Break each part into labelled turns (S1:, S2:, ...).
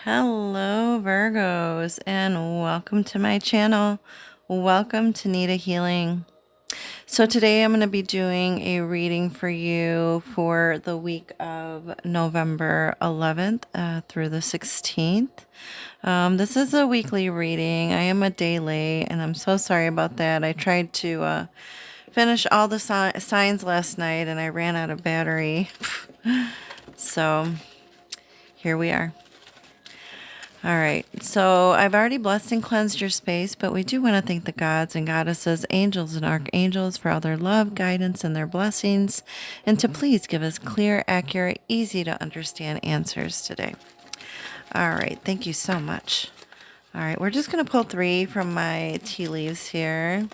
S1: Hello, Virgos, and welcome to my channel. Welcome to Nitahealing. So today I'm going to be doing a reading for you for the week of November 11th through the 16th. This is a weekly reading. I am a day late, and I'm so sorry about that. I tried to finish all the signs last night, and I ran out of battery. So here we are. All right, so I've already blessed and cleansed your space, but we do want to thank the gods and goddesses, angels and archangels for all their love, guidance, and their blessings, and to please give us clear, accurate, easy to understand answers today. All right, thank you so much. All right, we're just going to pull 3 from my tea leaves here.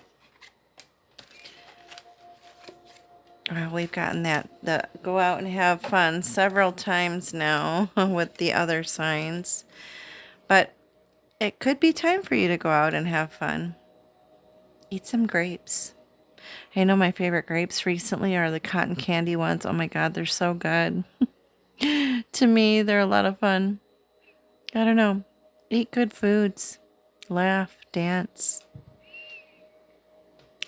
S1: We've gotten the go out and have fun several times now with the other signs, but it could be time for you to go out and have fun. Eat some grapes. I know my favorite grapes recently are the cotton candy ones. Oh my God, they're so good. To me, they're a lot of fun. I don't know. Eat good foods. Laugh, dance.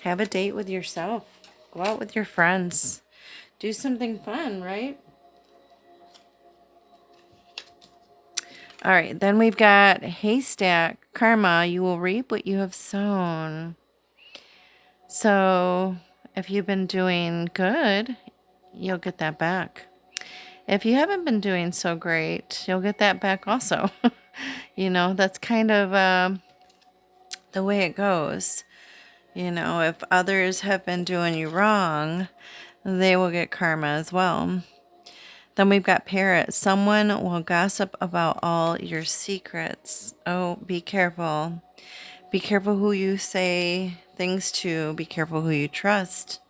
S1: Have a date with yourself. Go out with your friends. Do something fun, right? All right, then we've got haystack karma. You will reap what you have sown. So if you've been doing good, you'll get that back. If you haven't been doing so great, you'll get that back also. That's kind of the way it goes. If others have been doing you wrong, they will get karma as well. Then we've got parrot. Someone will gossip about all your secrets. Oh, be careful. Be careful who you say things to. Be careful who you trust.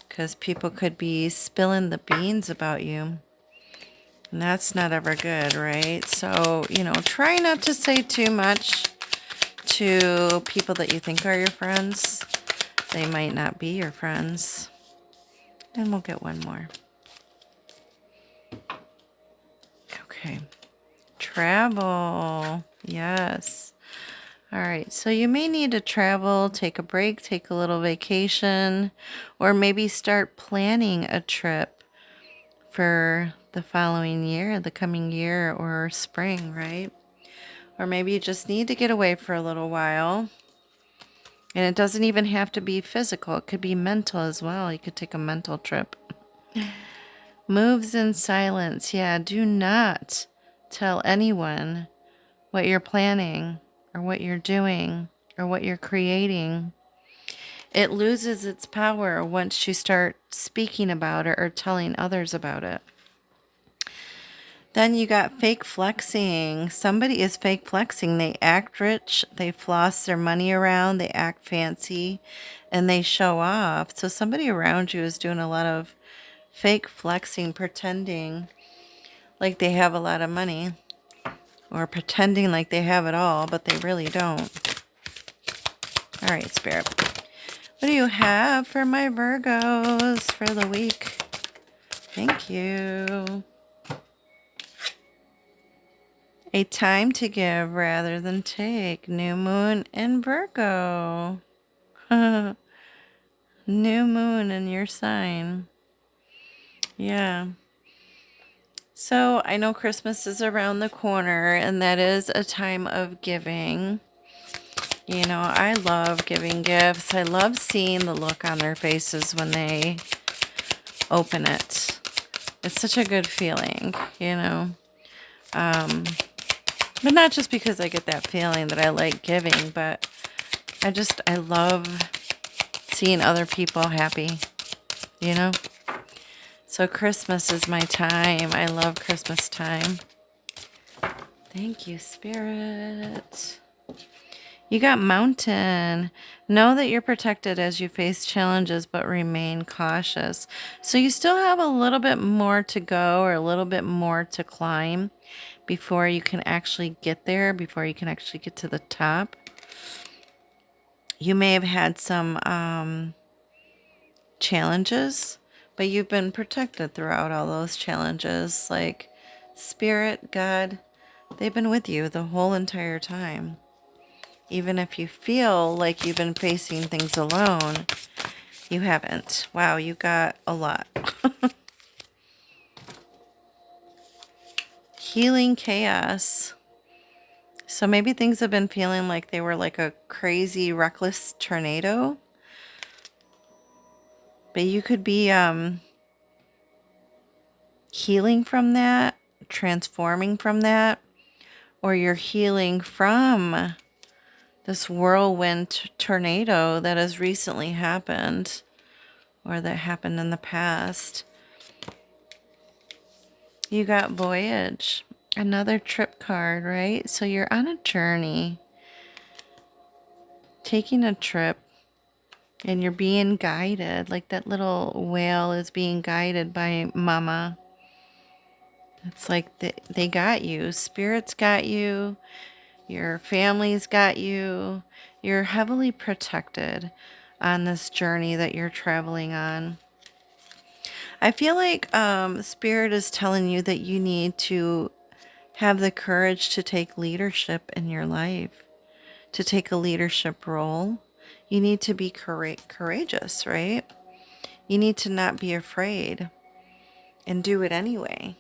S1: Because people could be spilling the beans about you. And that's not ever good, right? So, try not to say too much to people that you think are your friends. They might not be your friends. And we'll get one more. Okay. Travel. Yes. All right. So you may need to travel, take a break, take a little vacation, or maybe start planning a trip for the following year, the coming year, or spring, right? Or maybe you just need to get away for a little while. And it doesn't even have to be physical. It could be mental as well. You could take a mental trip. Moves in silence. Yeah, do not tell anyone what you're planning or what you're doing or what you're creating. It loses its power once you start speaking about it or telling others about it. Then you got fake flexing. Somebody is fake flexing. They act rich, they floss their money around, they act fancy, and they show off. So somebody around you is doing a lot of fake flexing, pretending like they have a lot of money, or pretending like they have it all, but they really don't. All right, Spirit. What do you have for my Virgos for the week? Thank you. A time to give rather than take. New moon in Virgo. New moon in your sign. Yeah. So I know Christmas is around the corner, and that is a time of giving. I love giving gifts. I love seeing the look on their faces when they open it. It's such a good feeling, But not just because I get that feeling that I like giving, but I love seeing other people happy, So Christmas is my time. I love Christmas time. Thank you, Spirit. You got mountain. Know that you're protected as you face challenges, but remain cautious. So you still have a little bit more to go, or a little bit more to climb before you can actually get there, before you can actually get to the top. You may have had some challenges, but you've been protected throughout all those challenges. Like Spirit, God, They've been with you the whole entire time. Even if you feel like you've been facing things alone, you haven't. Wow, you got a lot. Healing chaos. So maybe things have been feeling like they were like a crazy, reckless tornado. But you could be healing from that, transforming from that, or you're healing from this whirlwind tornado that has recently happened or that happened in the past. You got voyage, another trip card, right? So you're on a journey, taking a trip, and you're being guided, like that little whale is being guided by mama. It's like they got you. Spirits got you. Your family's got you. You're heavily protected on this journey that you're traveling on. I feel like Spirit is telling you that you need to have the courage to take leadership in your life, to take a leadership role. You need to be courageous, right? You need to not be afraid and do it anyway.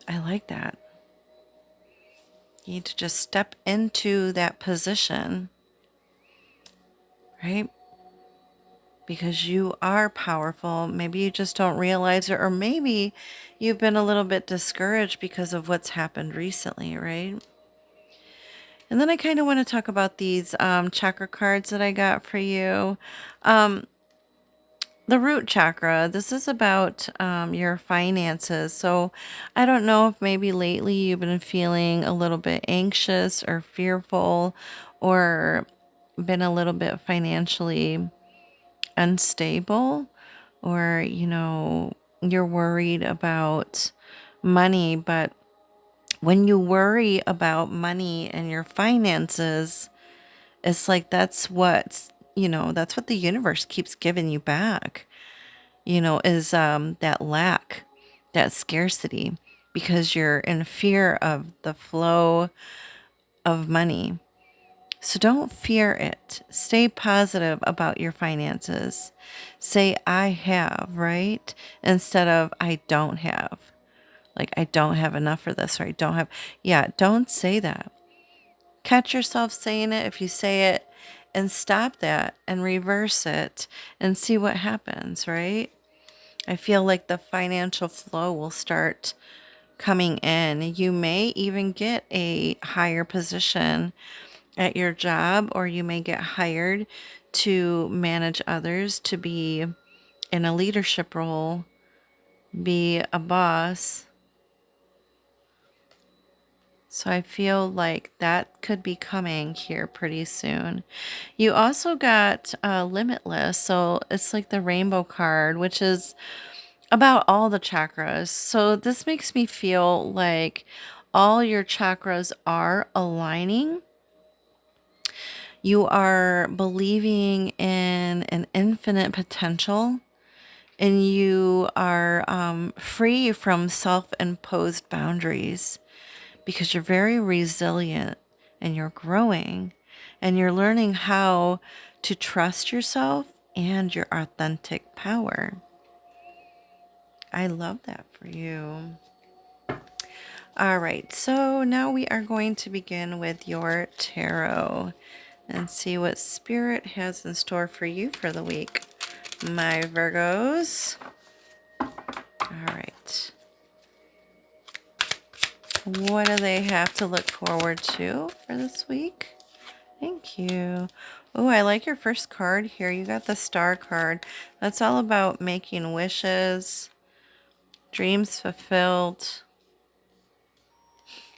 S1: I like that. You need to just step into that position, right? Because you are powerful. Maybe you just don't realize it, or maybe you've been a little bit discouraged because of what's happened recently, right? And then I kind of want to talk about these chakra cards that I got for you. Um, the root chakra, this is about your finances. So I don't know if maybe lately you've been feeling a little bit anxious or fearful or been a little bit financially unstable, or you're worried about money. But when you worry about money and your finances, it's like that's what the universe keeps giving you back, is that lack, that scarcity, because you're in fear of the flow of money. So don't fear it. Stay positive about your finances. Say, I have, right? Instead of, I don't have. Like, I don't have enough for this, or I don't have. Yeah, don't say that. Catch yourself saying it if you say it, and stop that and reverse it and see what happens, right? I feel like the financial flow will start coming in. You may even get a higher position at your job, or you may get hired to manage others, to be in a leadership role, be a boss. So I feel like that could be coming here pretty soon. You also got Limitless. So it's like the rainbow card, which is about all the chakras. So this makes me feel like all your chakras are aligning. You are believing in an infinite potential, and you are free from self imposed boundaries, because you're very resilient and you're growing and you're learning how to trust yourself and your authentic power. I love that for you. All right, so now we are going to begin with your tarot and see what Spirit has in store for you for the week, my Virgos. All right. What do they have to look forward to for this week? Thank you. Oh, I like your first card here. You got the Star card. That's all about making wishes, dreams fulfilled,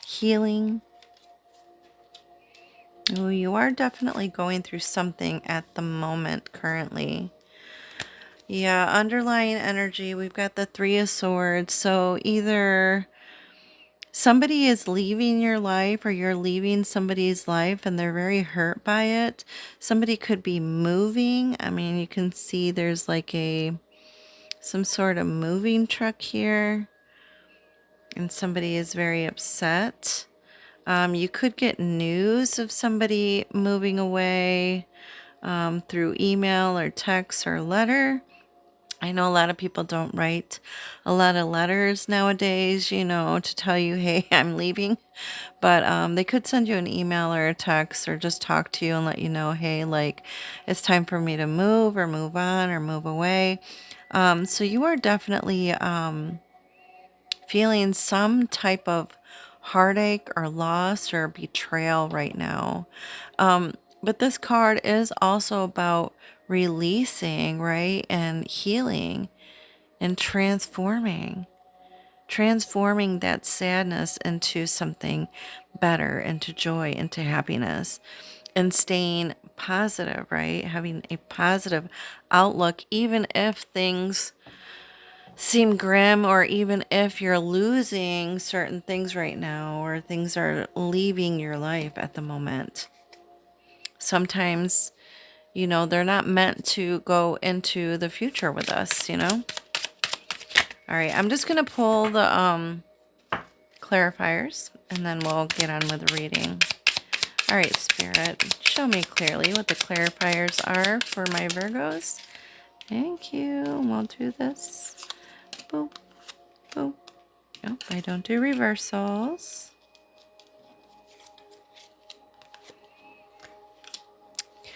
S1: healing. Oh, you are definitely going through something at the moment currently. Yeah, underlying energy, we've got the Three of Swords. So either somebody is leaving your life, or you're leaving somebody's life and they're very hurt by it. Somebody could be moving. I mean, you can see there's like some sort of moving truck here. and somebody is very upset. You could get news of somebody moving away through email or text or letter. I know a lot of people don't write a lot of letters nowadays, to tell you, hey, I'm leaving. But they could send you an email or a text or just talk to you and let you know, hey, like it's time for me to move or move on or move away. So you are definitely feeling some type of heartache or loss or betrayal right now. But this card is also about releasing, right? And healing and transforming that sadness into something better, into joy, into happiness, and staying positive, right? Having a positive outlook, even if things seem grim, or even if you're losing certain things right now, or things are leaving your life at the moment. Sometimes, they're not meant to go into the future with us. All right, I'm just going to pull the clarifiers, and then we'll get on with the reading. All right, Spirit, show me clearly what the clarifiers are for my Virgos. Thank you. We'll do this. Boop, boop. Nope, I don't do reversals.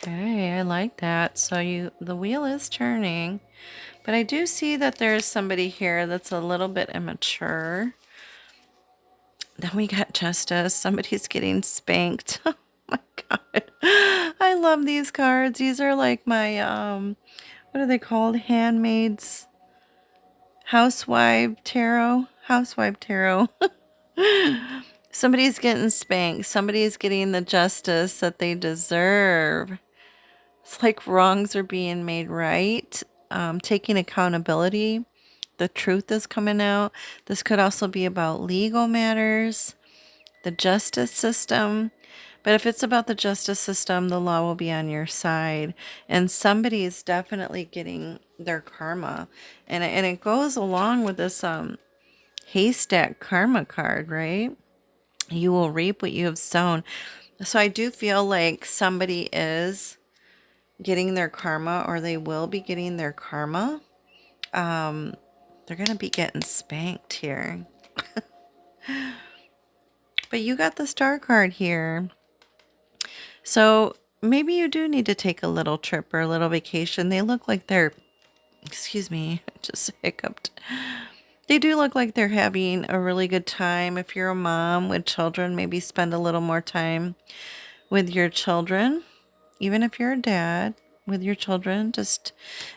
S1: Okay, I like that. So the wheel is turning, but I do see that there's somebody here that's a little bit immature. Then we got justice. Somebody's getting spanked. Oh my god. I love these cards. These are like my what are they called? Handmaids Housewife Tarot. Housewife Tarot. Somebody's getting spanked. Somebody's getting the justice that they deserve. It's like wrongs are being made right. Taking accountability. The truth is coming out. This could also be about legal matters, the justice system. But if it's about the justice system, the law will be on your side. And somebody is definitely getting their karma. And it goes along with this haystack karma card, right? You will reap what you have sown. So I do feel like somebody is getting their karma, or they will be getting their karma. They're going to be getting spanked here. But you got the star card here. So maybe you do need to take a little trip or a little vacation. They look like they're, excuse me, just hiccuped. They do look like they're having a really good time. If you're a mom with children, maybe spend a little more time with your children. Even if you're a dad with your children, just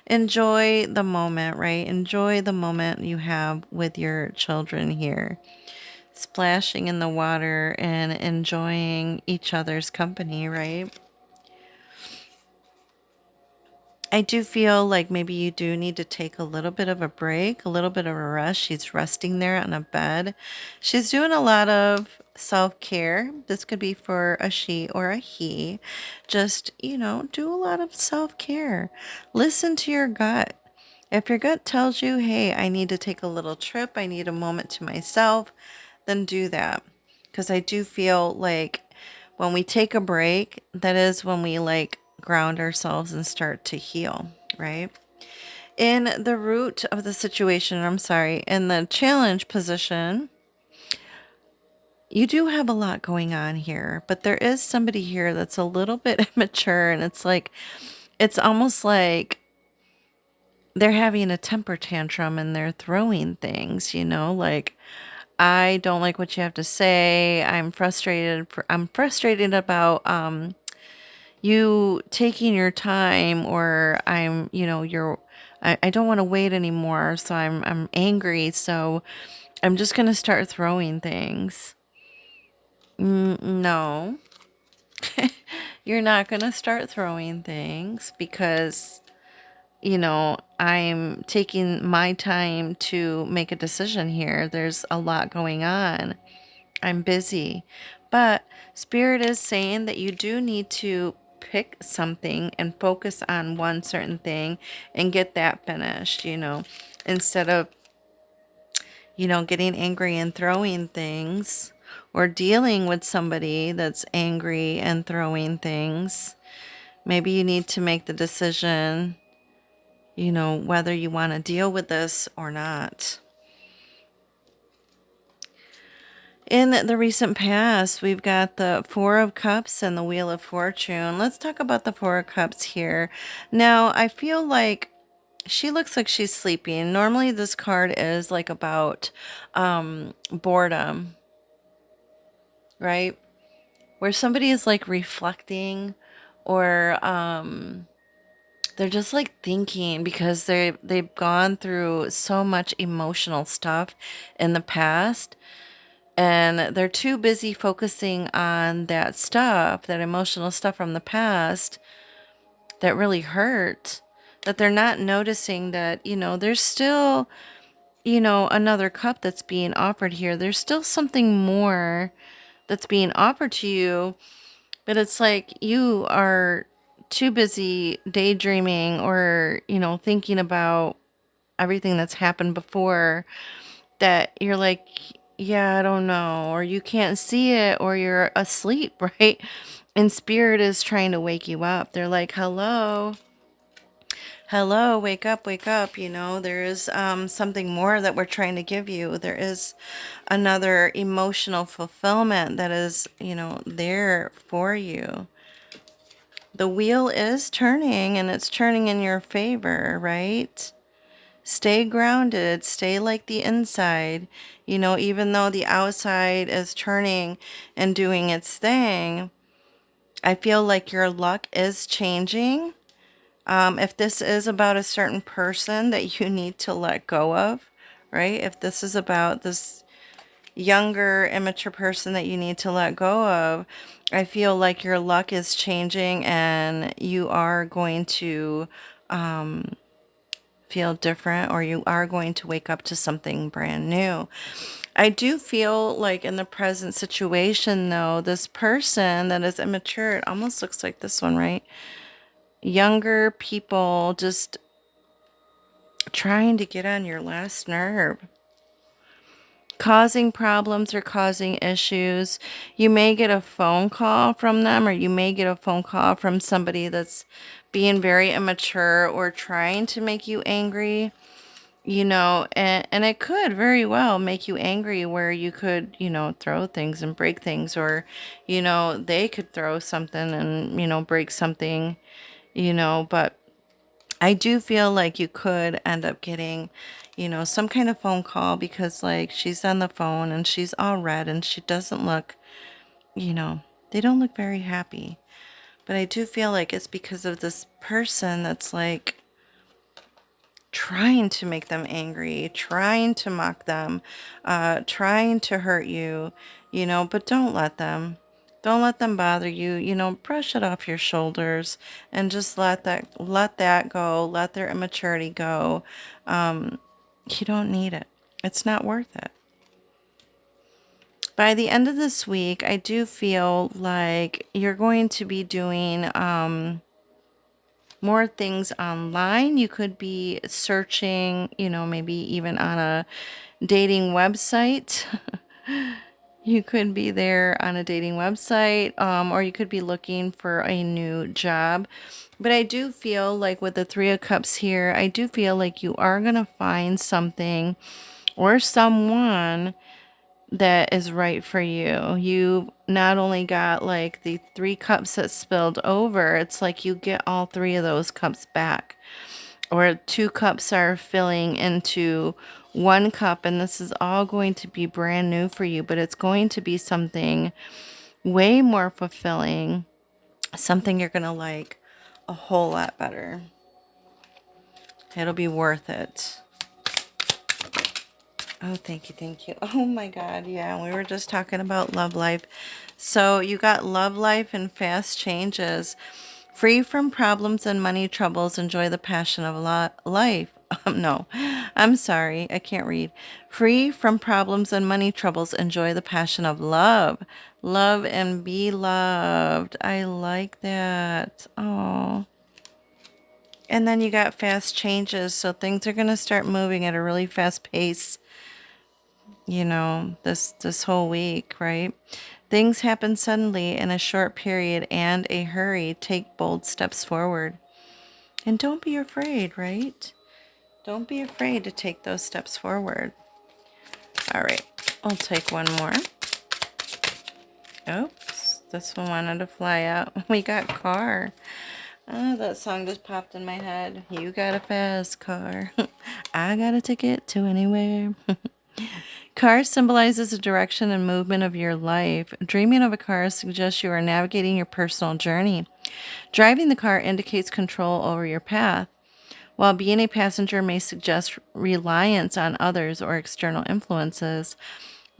S1: enjoy the moment, right? Enjoy the moment you have with your children here. Splashing in the water and enjoying each other's company, right? I do feel like maybe you do need to take a little bit of a break, a little bit of a rest. She's resting there on a bed. She's doing a lot of self-care. This could be for a she or a he. Just, do a lot of self-care. Listen to your gut. If your gut tells you, hey, I need to take a little trip, I need a moment to myself, then do that. Because I do feel like when we take a break, that is when we like ground ourselves and start to heal, right? In the root of the situation, I'm sorry, in the challenge position, you do have a lot going on here, but there is somebody here that's a little bit immature, and it's almost like they're having a temper tantrum and they're throwing things, like, I don't like what you have to say. I'm frustrated about you taking your time, or I don't want to wait anymore, so I'm angry, so I'm just going to start throwing things. No. You're not going to start throwing things, because I'm taking my time to make a decision here. There's a lot going on. I'm busy. But Spirit is saying that you do need to pick something and focus on one certain thing and get that finished, instead of, getting angry and throwing things, or dealing with somebody that's angry and throwing things. Maybe you need to make the decision, whether you want to deal with this or not. In the recent past, we've got the Four of Cups and the Wheel of Fortune. Let's talk about the Four of Cups here. Now, I feel like she looks like she's sleeping. Normally, this card is like about boredom, right? Where somebody is like reflecting, or they're just like thinking because they've gone through so much emotional stuff in the past, and they're too busy focusing on that stuff, that emotional stuff from the past that really hurt, that they're not noticing that, there's still, another cup that's being offered here. There's still something more that's being offered to you, but it's like you are too busy daydreaming, or, thinking about everything that's happened before, that you're like, yeah, I don't know, or you can't see it, or you're asleep, right? And spirit is trying to wake you up. They're like, hello, hello, wake up, wake up. There is something more that we're trying to give you. There is another emotional fulfillment that is, there for you. The wheel is turning, and it's turning in your favor, right? Stay grounded, stay like the inside. Even though the outside is turning and doing its thing, I feel like your luck is changing. If this is about a certain person that you need to let go of, right? If this is about this younger, immature person that you need to let go of, I feel like your luck is changing, and you are going to feel different, or you are going to wake up to something brand new. I do feel like in the present situation, though, this person that is immature, it almost looks like this one, right? Younger people just trying to get on your last nerve, causing problems or causing issues. You may get a phone call from them, or you may get a phone call from somebody that's being very immature or trying to make you angry. And it could very well make you angry, where you could, throw things and break things, or, they could throw something and, break something, but I do feel like you could end up getting, some kind of phone call, because like she's on the phone and she's all red and she doesn't look, you know, they don't look very happy. But I do feel like it's because of this person that's like trying to make them angry, trying to mock them, trying to hurt you, but don't let them. Don't let them bother you. Brush it off your shoulders, and just let that go. Let their immaturity go. You don't need it. It's not worth it. By the end of this week, I do feel like you're going to be doing more things online. You could be searching, maybe even on a dating website. You could be there on a dating website, or you could be looking for a new job. But I do feel like with the Three of Cups here, I do feel like you are going to find something or someone that is right for you. You not only got like the three cups that spilled over, it's like you get all three of those cups back. Or two cups are filling into one cup, and this is all going to be brand new for you, but it's going to be something way more fulfilling, something you're going to like a whole lot better. It'll be worth it. Oh, thank you, thank you. Oh my God, yeah, we were just talking about love life. So you got love life and fast changes. Free from problems and money troubles, enjoy the passion of life. No, I'm sorry, I can't read. Free from problems and money troubles, enjoy the passion of love. Love and be loved. I like that. Oh. And then you got fast changes, so things are going to start moving at a really fast pace this whole week, right? Things happen suddenly in a short period and a hurry. Take bold steps forward. And don't be afraid, right? Don't be afraid to take those steps forward. All right, I'll take one more. Oops, this one wanted to fly out. We got car. That song just popped in my head. You got a fast car. I got a ticket to anywhere. Car symbolizes the direction and movement of your life. Dreaming of a car suggests you are navigating your personal journey. Driving the car indicates control over your path, while being a passenger may suggest reliance on others or external influences.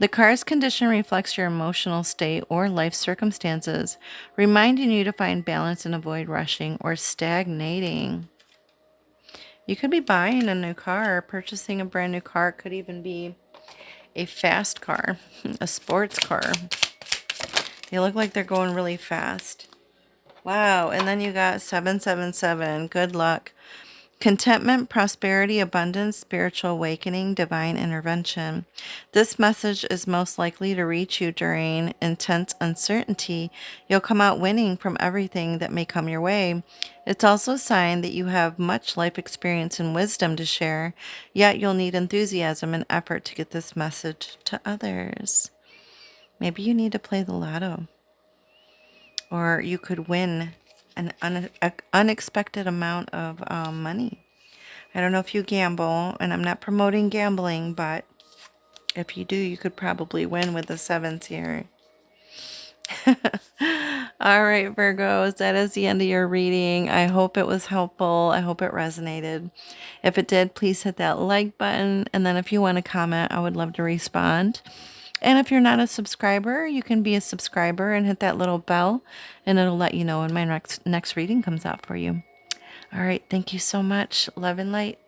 S1: The car's condition reflects your emotional state or life circumstances, reminding you to find balance and avoid rushing or stagnating. You could be buying a new car, purchasing a brand new car. It could even be a fast car, a sports car. They look like they're going really fast. Wow. And then you got 777. Good luck. Contentment, prosperity, abundance, spiritual awakening, divine intervention. This message is most likely to reach you during intense uncertainty. You'll come out winning from everything that may come your way. It's also a sign that you have much life experience and wisdom to share, yet you'll need enthusiasm and effort to get this message to others. Maybe you need to play the lotto, or you could win an unexpected amount of money. I don't know if you gamble, and I'm not promoting gambling, but if you do, you could probably win with the sevens here. All right, Virgos, that is the end of your reading. I hope it was helpful. I hope it resonated. If it did, please hit that like button. And then if you want to comment, I would love to respond. And if you're not a subscriber, you can be a subscriber and hit that little bell, and it'll let you know when my next reading comes out for you. All right, thank you so much. Love and light.